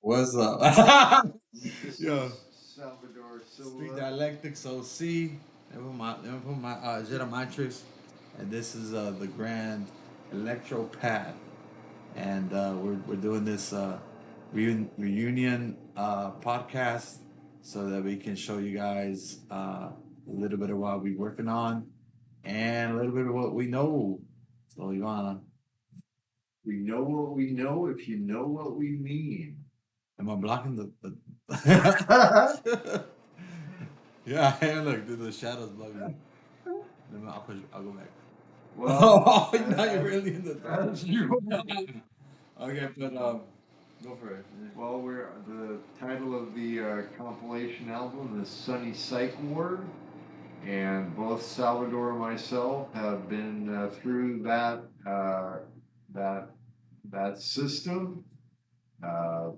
What's up? This Yo, is Salvador Street Silva. Dialectics OC. Let me put my Jedi Matrix. And this is the Grand Electropad. And we're doing this reunion podcast so that we can show you guys a little bit of what we're working on and a little bit of what we know. So, you wanna. We know what we know if you know what we mean. Am I blocking the... Yeah, hey, look, dude, the shadows blocking me. I'll go back. Well, Oh, now you're really in the as you Okay, but go for it. well, we're the title of the compilation album is Sunny Psych Ward, and both Salvador and myself have been through that that system. Uh,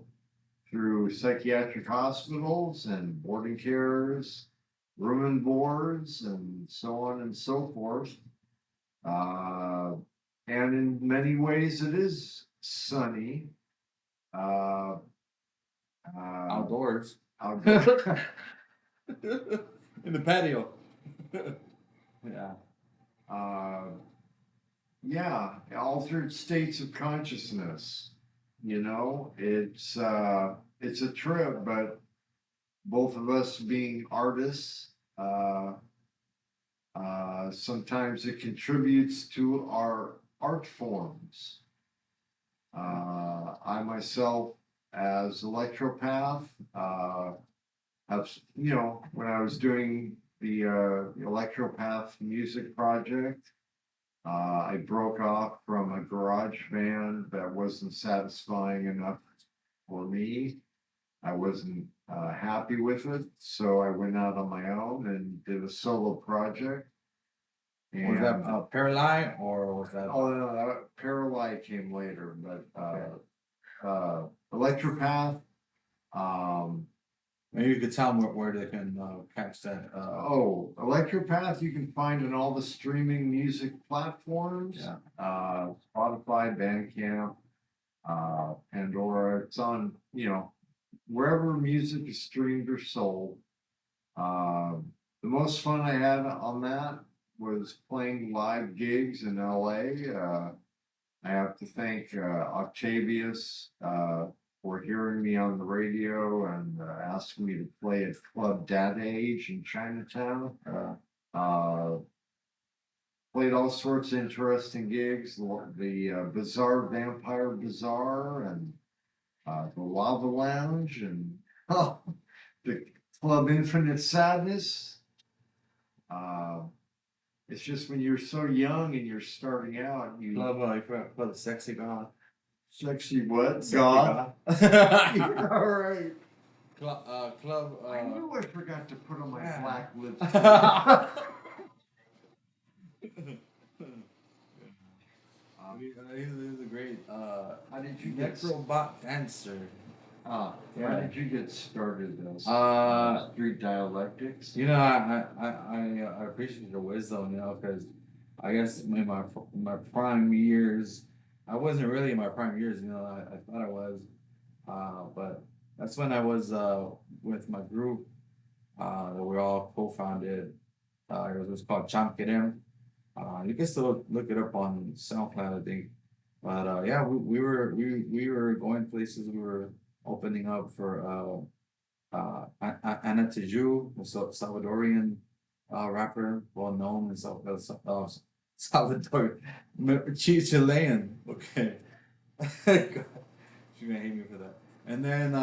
through psychiatric hospitals and boarding cares, room and boards, and so on and so forth. Uh, and in many ways, it is sunny. Uh, Outdoors. Outdoors. In the patio. Yeah. uh, yeah, altered states of consciousness. You know, it's a trip, but both of us being artists, sometimes it contributes to our art forms. I myself, as electropath, have, when I was doing the electropath music project, I broke off from a garage band that wasn't satisfying enough for me. I wasn't happy with it, so I went out on my own and did a solo project. Was that Paralyze or was that? Oh no, Paralyze came later, but Electropath. Maybe you could tell them where they can catch that. Electropath you can find on all the streaming music platforms. Yeah. Spotify, Bandcamp, Pandora. It's on, wherever music is streamed or sold. The most fun I had on that was playing live gigs in LA. I have to thank Octavius for hearing me on the radio and asking me to play at Club Data Age in Chinatown. Uh, Played all sorts of interesting gigs, the Bizarre Vampire Bazaar and the Lava Lounge and the Club Infinite Sadness. It's just when you're so young and you're starting out, you Club Sexy God. sexy what? Sexy God. God. All right. Club. I knew I forgot to put on my Yeah. black lipstick. He's a great How did you get? Necrobot dancer. How did you get started as street dialectics? I appreciate your wisdom, because I guess in my prime years, I wasn't really in my prime years, I thought I was, but that's when I was with my group that we all co-founded. It was called Chamkerem. You can still look it up on SoundCloud, I think. But yeah, we were going places. We were opening up for Anna Tiju, a Salvadorian rapper, well known in Salvador, Chilean. Okay, she's gonna hate me for that. And then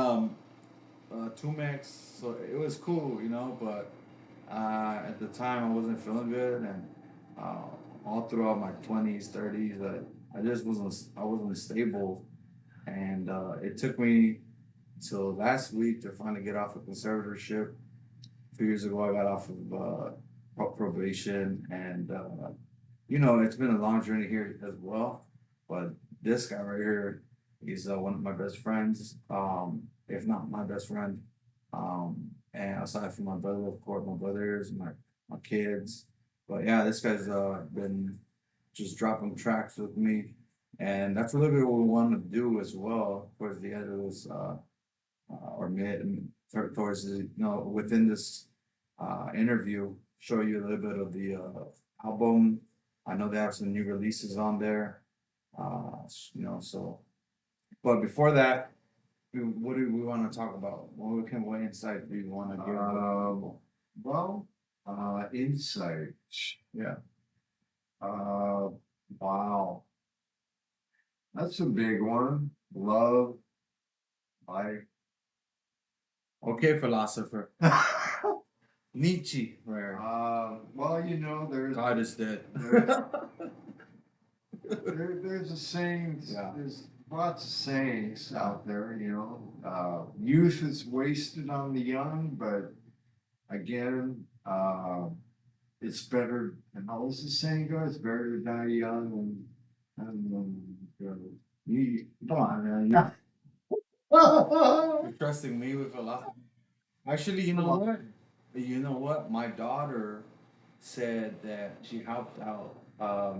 Tumex. So it was cool, but at the time I wasn't feeling good, and all throughout my 20s, 30s, I just wasn't stable, and it took me till last week to finally get off of conservatorship. 2 years ago, I got off of probation, and it's been a long journey here as well. But this guy right here, he's one of my best friends, if not my best friend. And aside from my brother, of course, my brothers, my kids. But yeah, this guy's been just dropping tracks with me, and that's a little bit what we want to do as well towards the end of this or towards the, within this interview, show you a little bit of the album. I know they have some new releases on there. So but before that, what do we want to talk about? What insight do you want to give? Well, insight. Yeah. Uh, wow, that's a big one. Love, life. Okay, philosopher. Nietzsche, where Well, you know, God is dead. there's a saying. Yeah. There's lots of sayings out there. You know, youth is wasted on the young, but again, it's better. And how does the saying go? It's better to die young Come on, man. Yeah. You're trusting me with philosophy. Actually, you know what? You know what? My daughter said that she helped out a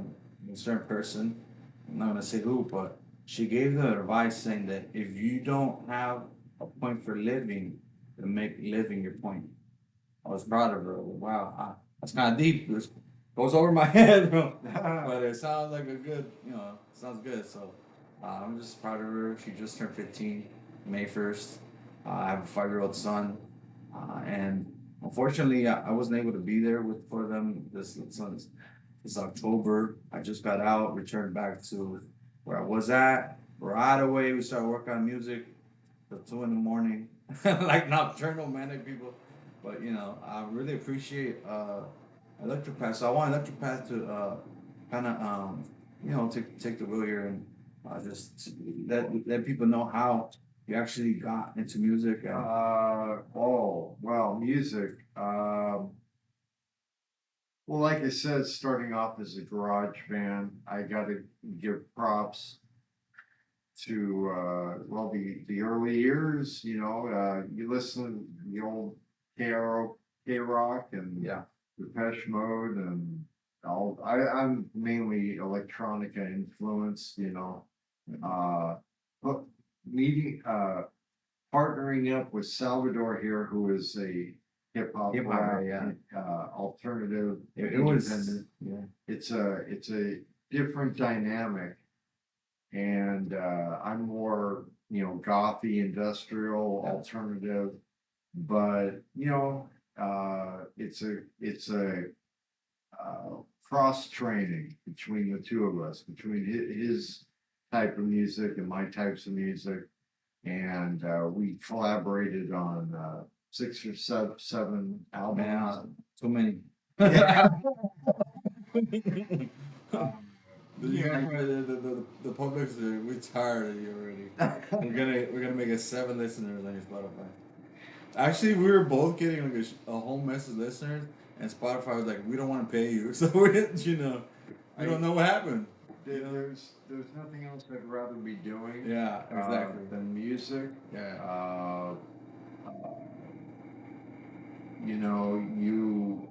certain person. I'm not gonna say who, but she gave them advice saying that if you don't have a point for living, then make living your point. I was proud of her. Wow, that's kind of deep. This goes over my head, bro. But it sounds like a good, sounds good. So I'm just proud of her. She just turned 15, May 1st. I have a 5-year-old son, and unfortunately, I wasn't able to be there for them this October. I just got out, returned back to where I was at. Right away, we started working on music till 2 in the morning, like nocturnal manic people. But I really appreciate Electropath. So I want Electropath to kind of take the wheel here and just let people know how you actually got into music. Oh, well, music. Well, like I said, starting off as a garage band, I got to give props to well, the early years. You know, you listen to the old K rock and Yeah, Depeche Mode and all. I'm mainly electronica influenced. You know, but meeting partnering up with Salvador here, who is a hip-hop, rap, yeah. alternative, It was independent. yeah. It's a different dynamic, and I'm more gothy, industrial, Yeah. alternative, but it's a cross training between the two of us, between his type of music and my types of music, and we collaborated on 6 or 7 albums. Man, too many. Yeah. The public's we tired of you already. We're gonna make it 7 listeners on your Spotify. Actually, we were both getting like a whole mess of listeners, and Spotify was like, "We don't want to pay you," so we didn't, we don't know what happened. There's nothing else I'd rather be doing. Yeah, exactly. Than music. Yeah. You know, you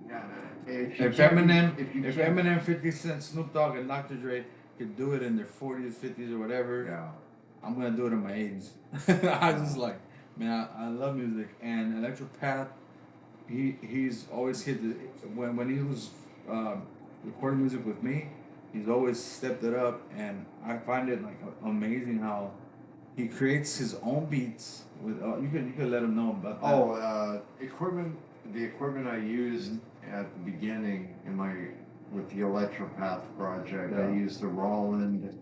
yeah. If Eminem, 50 Cent, Snoop Dogg, and Dr. Dre could do it in their 40s, 50s, or whatever, yeah. I'm gonna do it in my 80s. I just like, man, I love music, and Electropath. He's always hit the when he was recording music with me. He's always stepped it up, and I find it like amazing how he creates his own beats. With you could let him know about that. Oh, equipment. The equipment I used at the beginning with the Electropath project, I used a Roland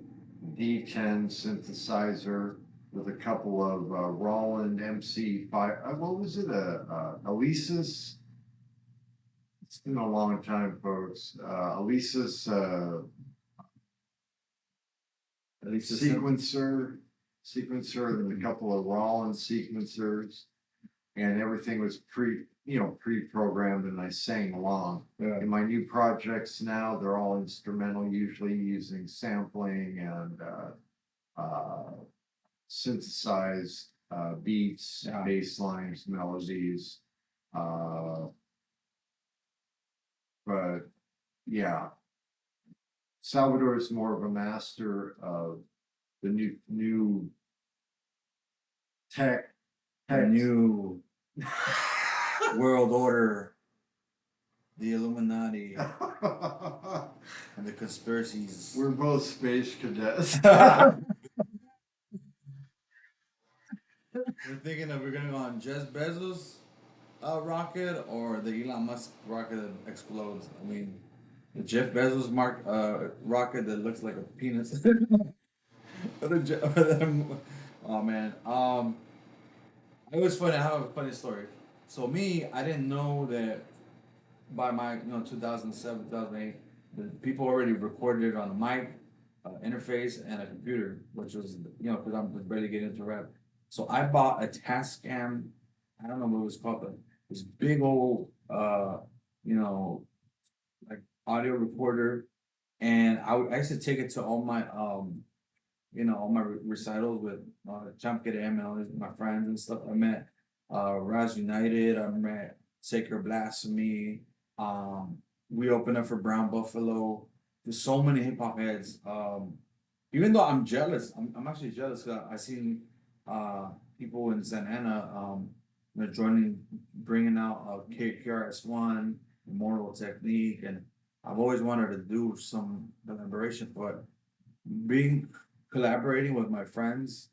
D10 synthesizer with a couple of Roland MC5. What was it? Alesis. It's been a long time, folks. Alesis sequencer, and a couple of Roland sequencers, and everything was pre-programmed, and I sang along. Yeah. In my new projects now, they're all instrumental, usually using sampling and synthesized beats, bass lines, melodies. But yeah, Salvador is more of a master of the new Tech. the new world order, the Illuminati, and the conspiracies. We're both space cadets. We're thinking that we're gonna go on Jeff Bezos' rocket or the Elon Musk rocket that explodes. I mean, the Jeff Bezos rocket that looks like a penis. Oh man, it was funny. I have a funny story. So me, I didn't know that by my 2007 2008, the people already recorded it on a mic, interface, and a computer, which was because I'm barely getting into rap. So I bought a Tascam. I don't know what it was called, but this big old you know like audio recorder, and I used to take it to all my all my recitals with Champ ML, my friends and stuff. I met Raz United. I met Sacred Blasphemy. Um, we opened up for Brown Buffalo. There's so many hip hop heads. Even though I'm jealous, I'm actually jealous. I seen people in Santa Ana, joining, bringing out KRS-One, Immortal Technique, and I've always wanted to do some collaboration, but being collaborating with my friends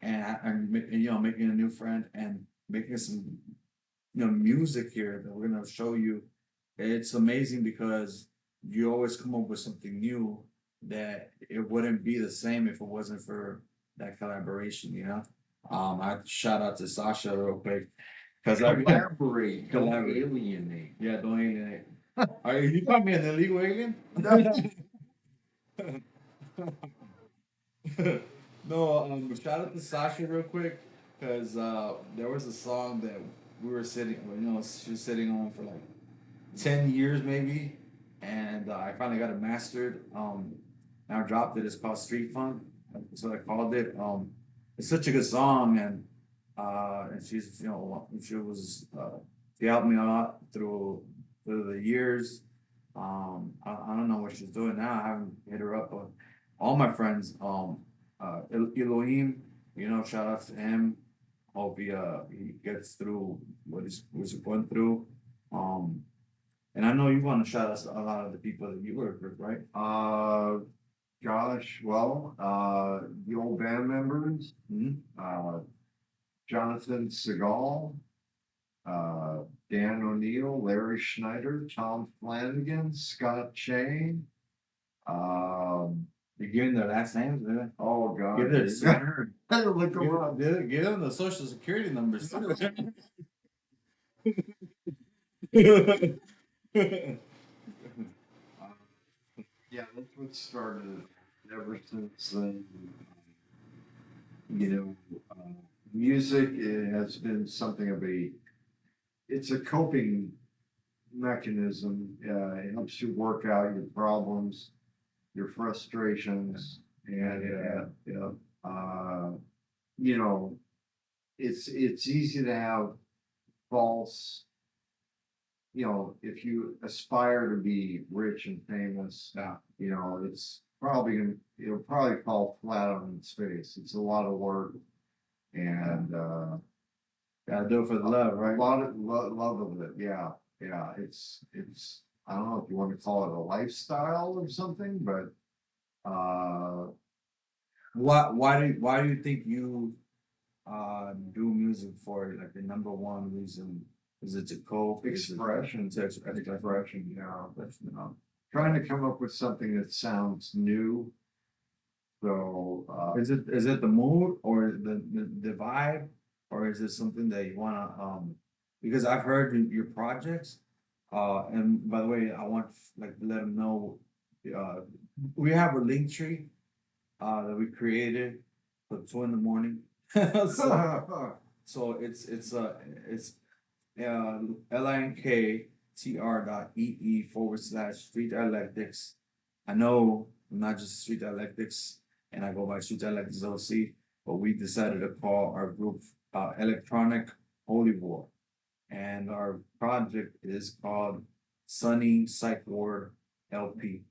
and making a new friend and making some music here that we're gonna show you. It's amazing because you always come up with something new that it wouldn't be the same if it wasn't for that collaboration. I shout out to Sasha real quick because Collaborate, don't Collaborate. alienate. Yeah, don't alienate. Are you call me an illegal alien? No, shout out to Sasha real quick because there was a song that we were sitting, she was sitting on for like 10 years maybe, and I finally got it mastered. And I dropped it. It's called Street Funk. That's what I called it. It's such a good song, and she helped me a lot through the years. I don't know what she's doing now. I haven't hit her up, but all my friends, Elohim, shout out to him. Hope he gets through what he's going through. Um, and I know you want to shout out a lot of the people that you work with, right? Gosh, well, the old band members, Jonathan Segal, Dan O'Neill, Larry Schneider, Tom Flanagan, Scott Chain. You're giving their last names, man. Oh God, Give their look them up. give them the social security numbers. Yeah, that's what started it. Ever since then, you know, music has been something of it's a coping mechanism. It helps you work out your problems, your frustrations, and uh, you know, it's easy to have false. If you aspire to be rich and famous, it'll probably fall flat on its face. It's a lot of work, and Gotta do it for the love, a right? lot of love of it. Yeah, it's I don't know if you want to call it a lifestyle or something, but Why do you think you do music for? Like the number one reason is it to cope? expression, To expression. Trying to come up with something that sounds new. So is it the mood or the vibe, or is it something that you wanna because I've heard your projects, and by the way, I want like to let them know, uh we have a link tree that we created for 2 in the morning. So it's linktr.ee/street dialectics. I know I'm not just street dialectics and I go by street dialectics OC, but we decided to call our group Electronic Holy War. And our project is called Sunny Psych Ward LP.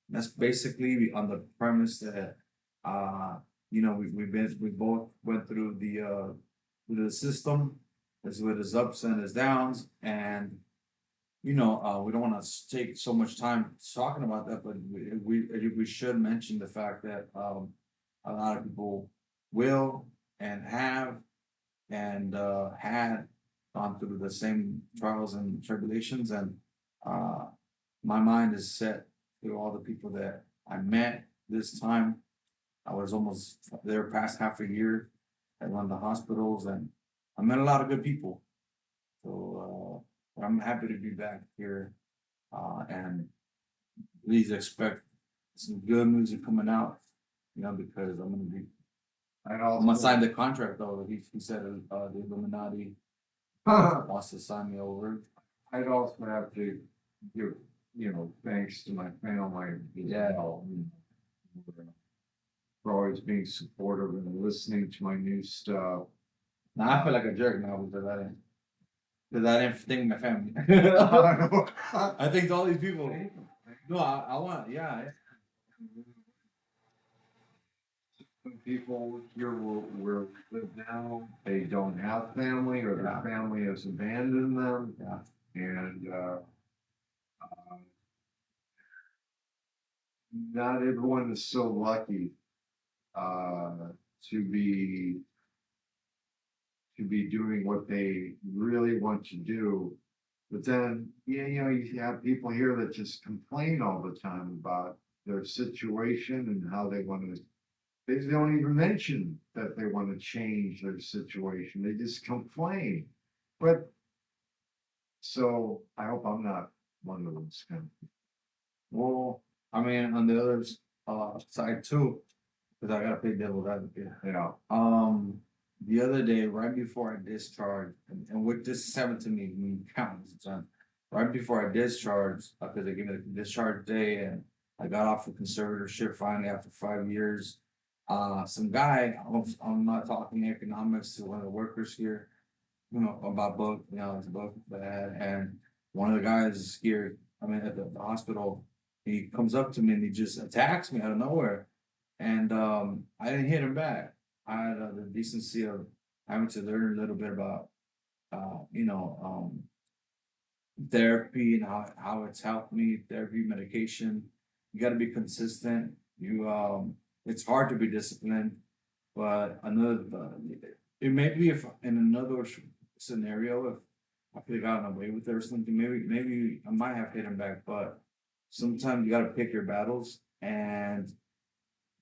That's basically on the premise that you know, we both went through the system, as with its ups and its downs, and you know, we don't want to take so much time talking about that, but we should mention the fact that a lot of people will and have and had gone through the same trials and tribulations, and uh, my mind is set through all the people that I met this time. I was almost there past half a year at one of the hospitals, and I met a lot of good people. So I'm happy to be back here, and please expect some good music coming out. You know, because I'd I'm gonna sign also, the contract though. He said the Illuminati wants to sign me over. I'd also have to give, thanks to my family as Yeah. well. For always being supportive and listening to my new stuff. Now I feel like a jerk now because I didn't think my family. I think all these people. No, I want, yeah. Some people here where we live now, they don't have family or their Yeah. family has abandoned them. Yeah. And not everyone is so lucky uh, to be doing what they really want to do. But then, yeah, you have people here that just complain all the time about their situation and how they want to. They don't even mention that they want to change their situation. They just complain. But so I hope I'm not one of those kind of. Well, I mean, on the other side too, because I gotta pay devil's advocate. Yeah. The other day, right before I discharged, and what this happened to me countless times. Right before I discharged, because they gave me the discharge day, and I got off of conservatorship finally after 5 years. Some guy, I'm not talking economics to one of the workers here, you know, about book, you know, it's a book bad, and one of the guys here, I mean, at the hospital, he comes up to me and he just attacks me out of nowhere, and I didn't hit him back. I had the decency of having to learn a little bit about, you know, therapy and how it's helped me, therapy, medication. You got to be consistent. It's hard to be disciplined, but it may be if in another scenario, if I could have gotten away with it or something, maybe I might have hit him back, but sometimes you got to pick your battles. And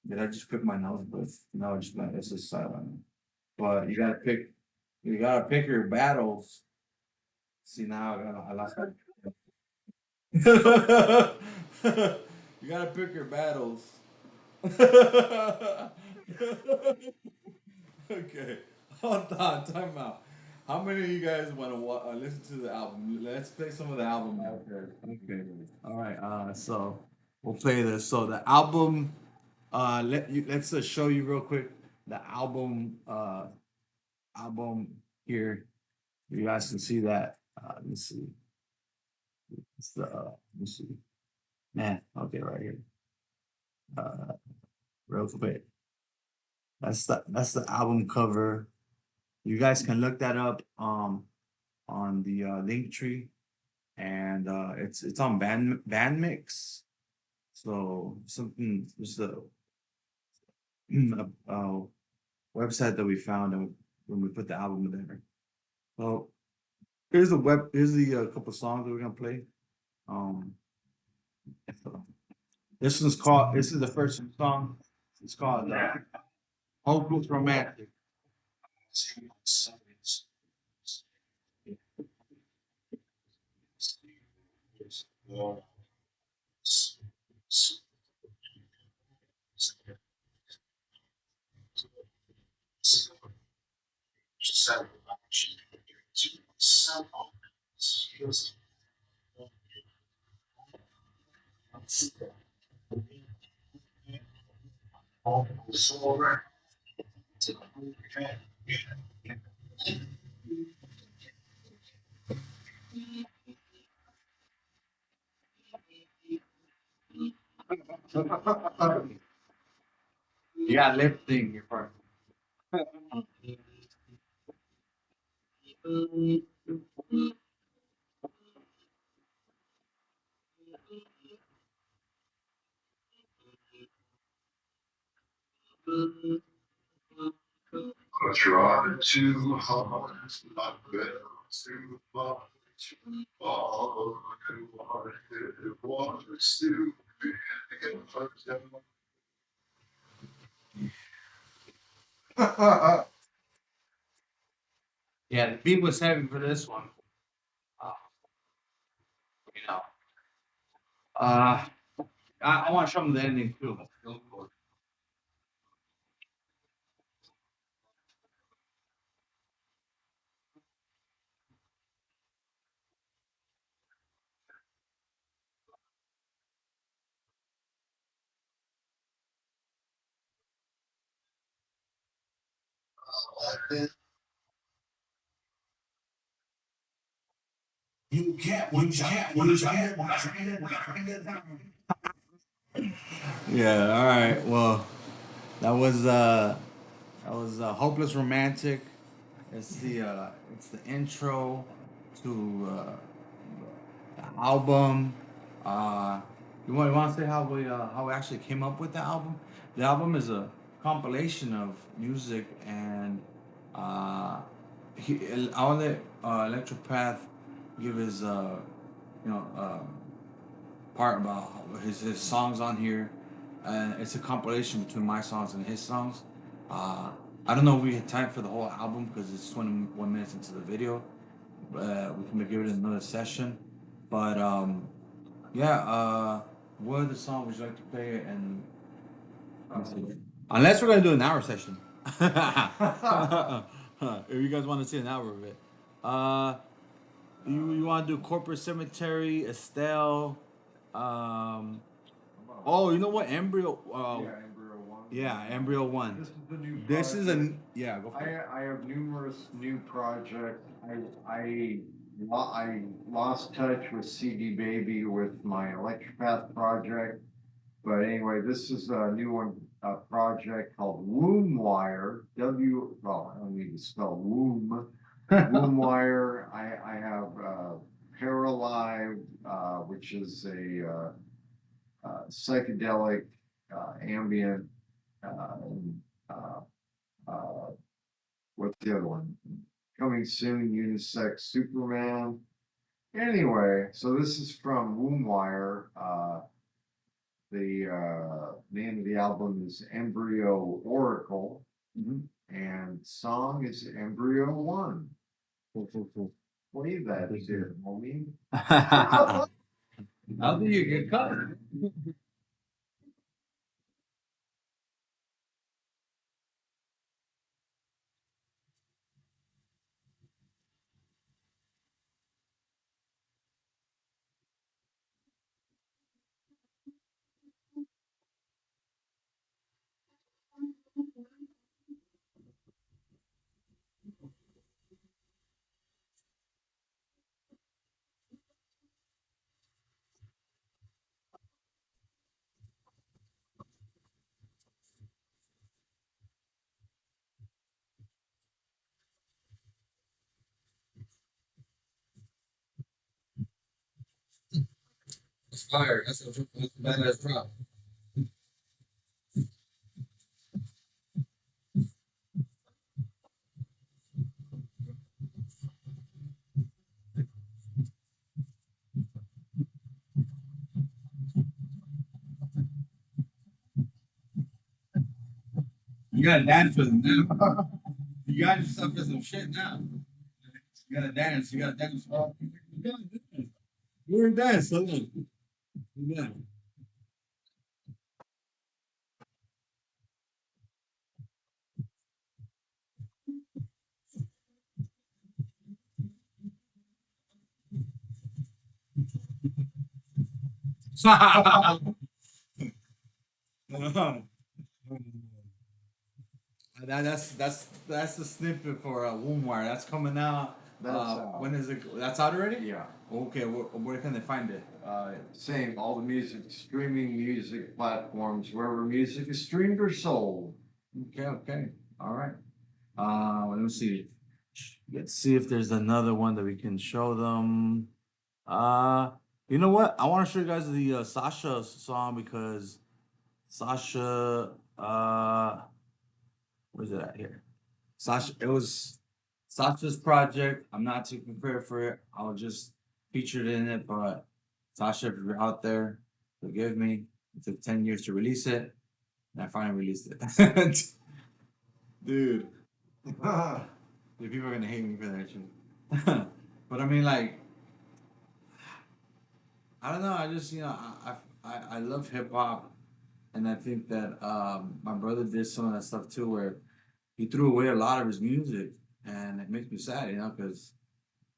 did I just pick my nose? But no, it's just silent. But you gotta pick your battles. See now I lost my. You gotta pick your battles. Okay, hold on, time out. How many of you guys want to listen to the album? Let's play some of the album now. Okay. All right. So we'll play this. So the album. Let's show you real quick the album. Album here. You guys can see that. Let's see. It's the. Let's see. Man. Okay, right here. Uh, real quick. That's the album cover. You guys can look that up on the link tree, and it's on Bandmix. So something just a website that we found when we put the album there. So here's the couple songs that we're gonna play. Um, this is the first song. It's called Hopeless Romantic. You got lip sync your part. I tried too hard, I fell too far, too far, too hard, it was too big. Yeah, the beat was heavy for this one. Uh, you know. Uh I want to show them the ending too. Yeah, all right. Well, that was Hopeless Romantic. It's the intro to the album. Uh, you want to say how we actually came up with the album? The album is a compilation of music and I'll let Electropath give his part about his songs on here. It's a compilation between my songs and his songs. Uh, I don't know if we had time for the whole album because it's 21 minutes into the video. We can give it another session. But yeah, what other song would you like to play? And let's see. Unless we're gonna do an hour session. If you guys want to see an hour of it. Uh, you want to do Corporate Cemetery, Estelle, um, oh, you know what? Embryo. Yeah, Embryo One. Yeah, Embryo One. This is the new This is project. yeah. Go for it. I have numerous new projects. I lost touch with CD Baby with my Electropath project, but anyway, this is a new one, a project called Womb Wire. Well, I don't need to spell womb. Womb Wire. I have Paralive, which is a psychedelic ambient. And, uh, what's the other one? Coming soon, Unisex Superman. Anyway, so this is from Wombwire. The name of the album is Embryo Oracle, and song is Embryo One. Play that here, homie. How do you get cut? It's fire. That's a badass drop. You gotta dance with him now. You got yourself in some shit now. You gotta dance. You gotta dance. You gotta dance. You're in dance. Hold on. Yeah. That's the snippet for Wombwire. That's coming out That's out. When is it? That's out already? Yeah. Okay, where can they find it? Same, all the music, streaming music platforms, wherever music is streamed or sold. Okay, all right. Let me see. Let's see if there's another one that we can show them. Uh, you know what? I want to show you guys the Sasha song because Sasha, where's it at here? Sasha, it was Sasha's project. I'm not taking credit for it. I was just featured in it, but Sasha, if you're out there, forgive me. It took 10 years to release it, and I finally released it. Dude, the people are gonna hate me for that shit. But I mean, like, I don't know. I just, I love hip hop, and I think that my brother did some of that stuff too, where he threw away a lot of his music, and it makes me sad, because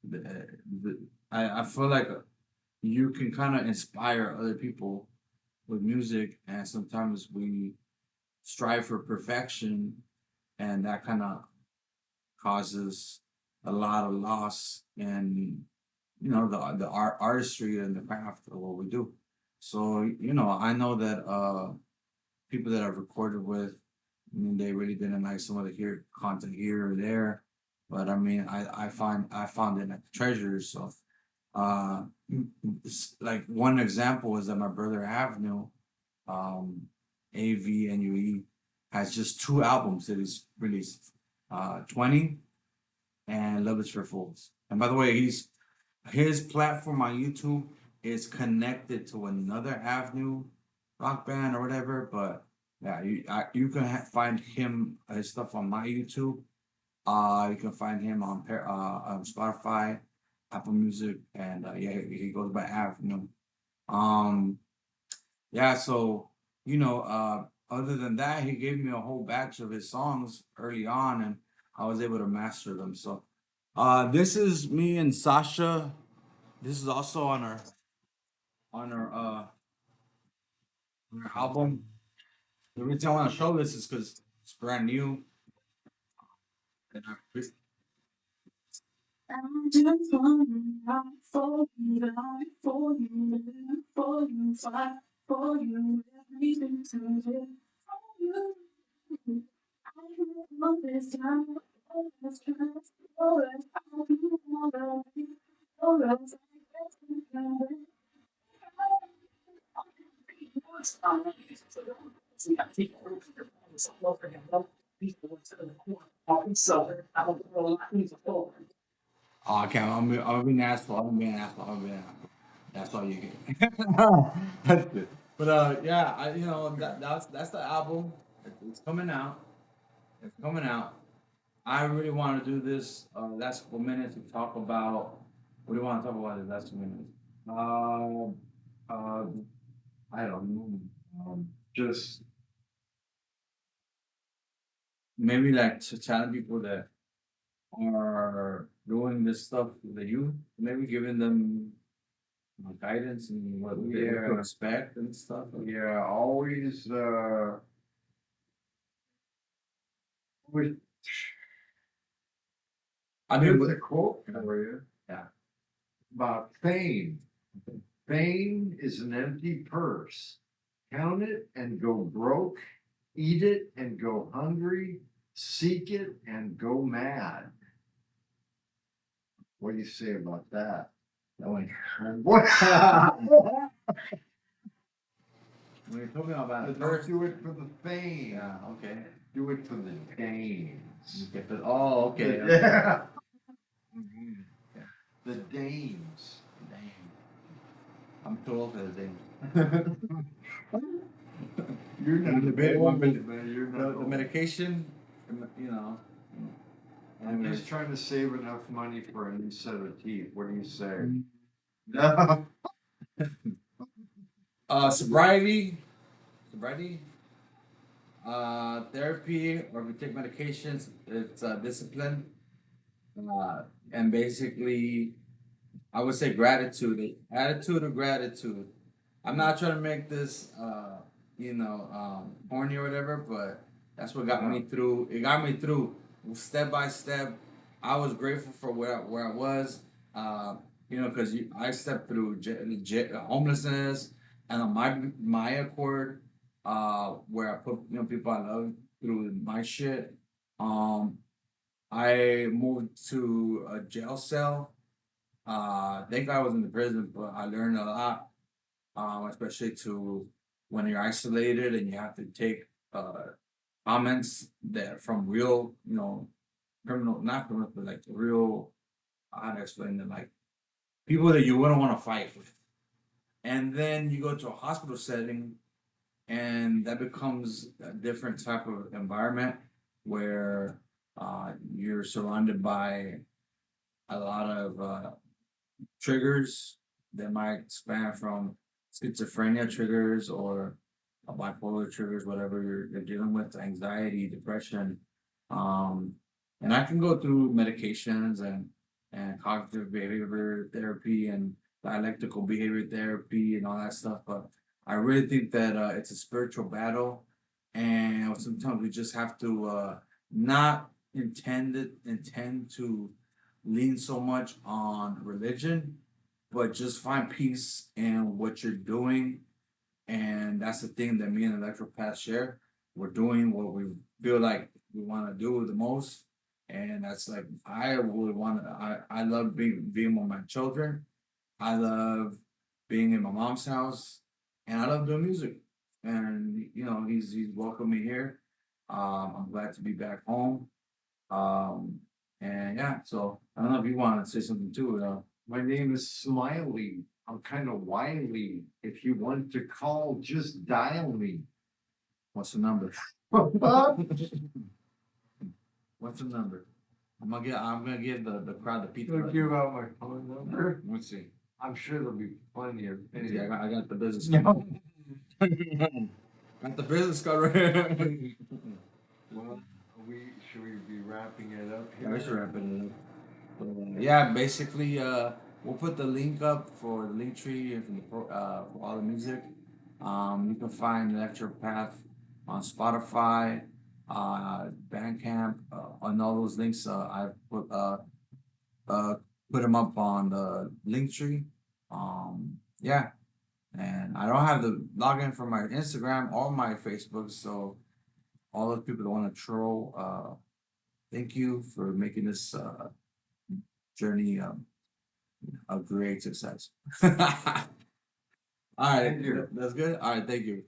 the, I feel like you can kind of inspire other people with music, and sometimes we strive for perfection, and that kind of causes a lot of loss in the artistry and the craft of what we do. So I know that people that I've recorded with, I mean, they really didn't like some of the content here or there, but I mean, I found it like treasures. So, uh, like one example is that my brother Avenue, um, AVNUE, has just 2 albums that he's released, 20 and Love Is for Fools. And by the way, his platform on YouTube is connected to another Avenue rock band or whatever, but yeah, you can find him his stuff on my YouTube. You can find him on Spotify, Apple Music, and yeah, he goes by Avenue. Um, yeah, so other than that, he gave me a whole batch of his songs early on, and I was able to master them. So, this is me and Sasha. This is also on our album. The reason I want to show this is because it's brand new. And I'm just running out for you, die for you, live for you, fight for you, everything to live for you. I love this time, always trust, always I'll be all the way, always I guess you can win. Oh, okay, I'm being an asshole. I'm being an asshole. I'm being an asshole. That's all you get. That's good. But yeah, that's the album. It's coming out. It's coming out. I really want to do this last couple minutes to talk about. What do you want to talk about in the last 2 minutes? Uh, uh, I don't know. Just Maybe like to telling people that are doing this stuff with the youth, maybe giving them guidance and what they Yeah. can expect and stuff. yeah, always always. I mean, Here's a quote for you. Yeah. About fame. Fame is an empty purse. Count it and go broke. Eat it and go hungry. Seek it and go mad. What do you say about that? that one. What? When you're talking about it Don't first, do it for the fame. yeah, okay. Do it for the dames. Okay, but okay. Yeah. Mhm. Yeah. The dames. Dang. I'm too old for the thing. You're not The the big big one, one, the- man. You're The, not the old. medication, I'm anyways. just trying to save enough money for a new set of teeth. What do you say? Mm. No. Sobriety, therapy, or we take medications. It's discipline, and basically, I would say gratitude, attitude of gratitude. I'm not trying to make this, corny or whatever, but that's what got me through. It got me through step by step. I was grateful for where I was. You know, because I stepped through homelessness, and on my accord, where I put people I love through my shit. Um, I moved to a jail cell. Thank God I was in the prison, but I learned a lot, especially to when you're isolated and you have to take comments that from real, criminal, not criminal, but like real, how to explain it, like people that you wouldn't want to fight with. And then you go to a hospital setting, and that becomes a different type of environment where you're surrounded by a lot of triggers that might span from schizophrenia triggers or bipolar triggers, whatever you're dealing with, anxiety, depression. Um, and I can go through medications and cognitive behavior therapy and dialectical behavior therapy and all that stuff, but I really think that it's a spiritual battle, and sometimes we just have to not intend to lean so much on religion, but just find peace in what you're doing. And that's the thing that me and Electropath share. We're doing what we feel like we want to do the most. And that's like, I would want to, I love being with my children. I love being in my mom's house. And I love doing music. And, he's welcomed me here. I'm glad to be back home. Um, and yeah, so I don't know if you want to say something too. My name is Smiley. I'm kind of wily. If you want to call, just dial me. What's the number? What's the number? I'm gonna give the crowd the pizza. I'll give out my phone number. Let's see. I'm sure there'll be plenty of. Yeah, I got the business card. Got the business card right here. Well, should we be wrapping it up Yeah, here? we should wrap it up. Yeah, basically, we'll put the link up for the link tree and for all the music. You can find Electropath on Spotify, Bandcamp, on all those links. I uh, put them up on the link tree. Yeah, and I don't have the login for my Instagram or my Facebook, so all those people that want to troll, thank you for making this journey a great success. All right, Thank you. that's good. All right, thank you.